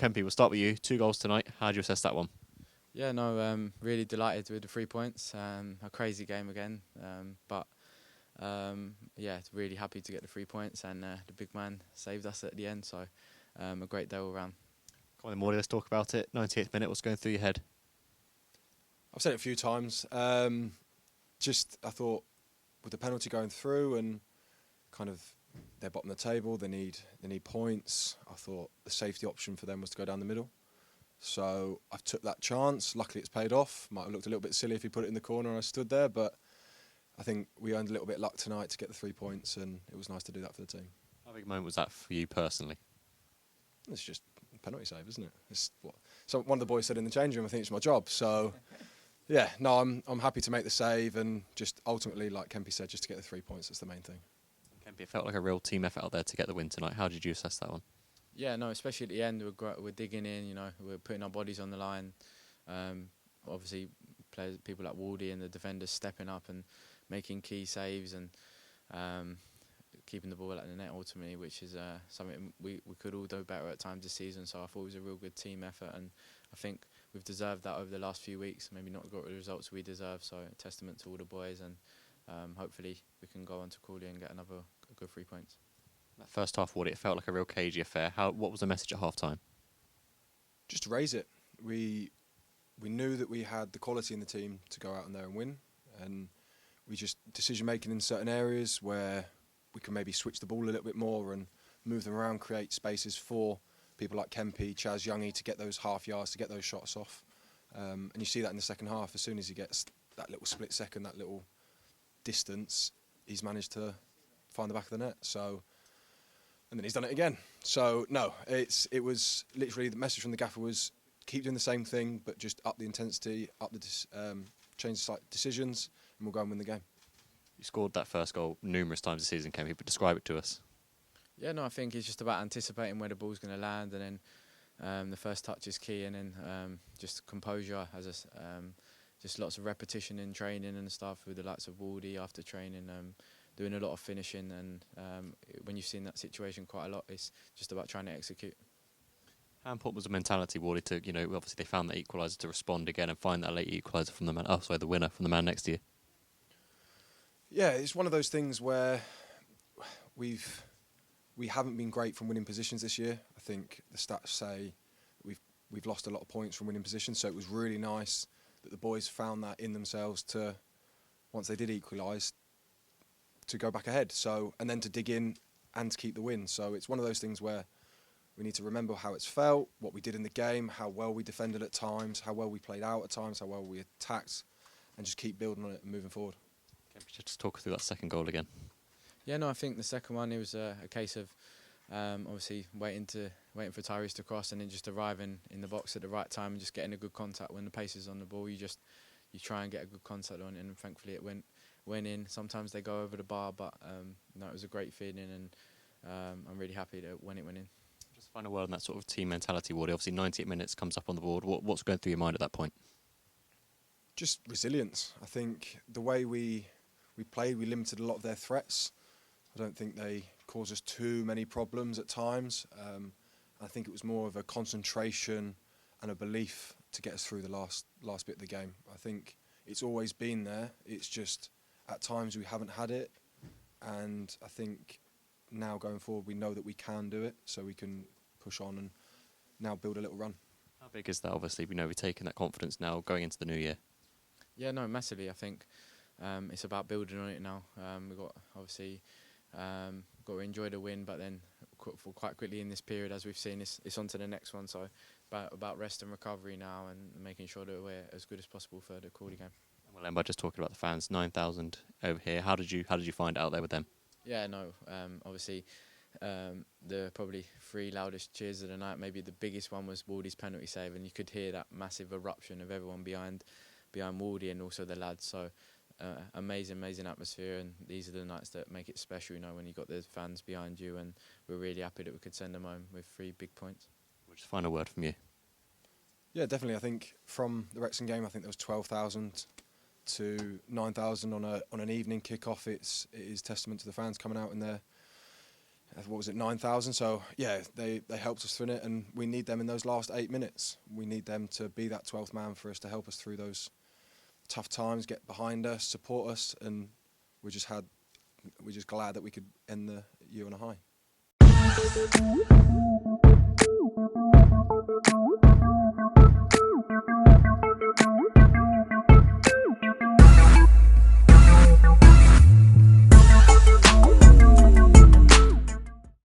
Kemp, we'll start with you. 2 goals tonight. How do you assess that one? Yeah, no, really delighted with the 3 points. A crazy game again, but yeah, really happy to get the 3 points, and the big man saved us at the end. So a great day all round. Come on then, Morley, let's talk about it. 98th minute, what's going through your head? I've said it a few times. I thought with the penalty going through and kind of they're bottom of the table, they need points. I thought the safety option for them was to go down the middle. So I took that chance. Luckily it's paid off. Might have looked a little bit silly if he put it in the corner and I stood there, but I think we earned a little bit of luck tonight to get the 3 points, and it was nice to do that for the team. How big a moment was that for you personally? It's just a penalty save, isn't it? It's what so one of the boys said in the change room. I think it's my job. So yeah, no, I'm happy to make the save, and just ultimately, like Kempy said, just to get the 3 points. That's the main thing. Kemp, it felt like a real team effort out there to get the win tonight. How did you assess that one? Yeah, no, especially at the end, we're digging in. We're putting our bodies on the line. Obviously, people like Wardy and the defenders stepping up and making key saves and keeping the ball at the net ultimately, which is something we could all do better at times this season. So I thought it was a real good team effort, and I think we've deserved that over the last few weeks. Maybe not got the results we deserve, so a testament to all the boys, and hopefully we can go on to Crawley and get another good 3 points. That first half, Wardy, it felt like a real cagey affair. What was the message at half-time? Just to raise it. We knew that we had the quality in the team to go out in there and win, and we just decision-making in certain areas where we can maybe switch the ball a little bit more and move them around, create spaces for people like Kempy, Chaz Youngie to get those half yards, to get those shots off. And you see that in the second half. As soon as he gets that little split second, that little distance, he's managed to find the back of the net. So, and then he's done it again. So no, it was literally the message from the gaffer was keep doing the same thing, but just up the intensity, change the decisions, and we'll go and win the game. You scored that first goal numerous times this season, Kemp, but describe it to us. Yeah, no, I think it's just about anticipating where the ball's going to land, and then the first touch is key, and then just composure, just lots of repetition in training and stuff with the likes of Wardy after training, doing a lot of finishing, and when you've seen that situation quite a lot, it's just about trying to execute. How important was the mentality, Wardy, to, obviously they found that equaliser to respond again and find that late equaliser from the winner from the man next to you? Yeah, it's one of those things where we haven't been great from winning positions this year. I think the stats say we've lost a lot of points from winning positions, so it was really nice that the boys found that in themselves to, once they did equalise, to go back ahead. So, and then to dig in and to keep the win. So it's one of those things where we need to remember how it's felt, what we did in the game, how well we defended at times, how well we played out at times, how well we attacked, and just keep building on it and moving forward. Just talk us through that second goal again. Yeah, no, I think the second one, it was a case of obviously waiting for Tyrese to cross and then just arriving in the box at the right time and just getting a good contact. When the pace is on the ball, you try and get a good contact on it, and thankfully it went in. Sometimes they go over the bar, but no, it was a great feeling, and I'm really happy that when it went in. Just find a word on that sort of team mentality, Wardy. Obviously 98 minutes comes up on the board. What's going through your mind at that point? Just resilience. I think the way we played, we limited a lot of their threats. I don't think they caused us too many problems at times. I think it was more of a concentration and a belief to get us through the last bit of the game. I think it's always been there. It's just at times we haven't had it, and I think now going forward we know that we can do it, so we can push on and now build a little run. How big is that? Obviously, we've taken that confidence now going into the new year. Yeah, no, massively. I think it's about building on it now. We've got obviously got to enjoy the win, but then quite quickly in this period, as we've seen, it's on to the next one. So about rest and recovery now, and making sure that we're as good as possible for the Crawley game. Well, and by just talking about the fans, 9,000 over here. How did you find it out there with them? Yeah, no, obviously the probably 3 loudest cheers of the night. Maybe the biggest one was Wardy's penalty save, and you could hear that massive eruption of everyone behind Wardy and also the lads. So amazing atmosphere, and these are the nights that make it special, when you've got the fans behind you, and we're really happy that we could send them home with 3 big points. We'll just find a word from you. Yeah, definitely. I think from the Wrexham game, I think there was 12,000 to 9,000 on an evening kick-off. It is testament to the fans coming out in what was it, 9,000? So yeah, they helped us through it, and we need them in those last 8 minutes. We need them to be that 12th man for us to help us through those tough times, get behind us, support us, and we're just glad that we could end the year on a high.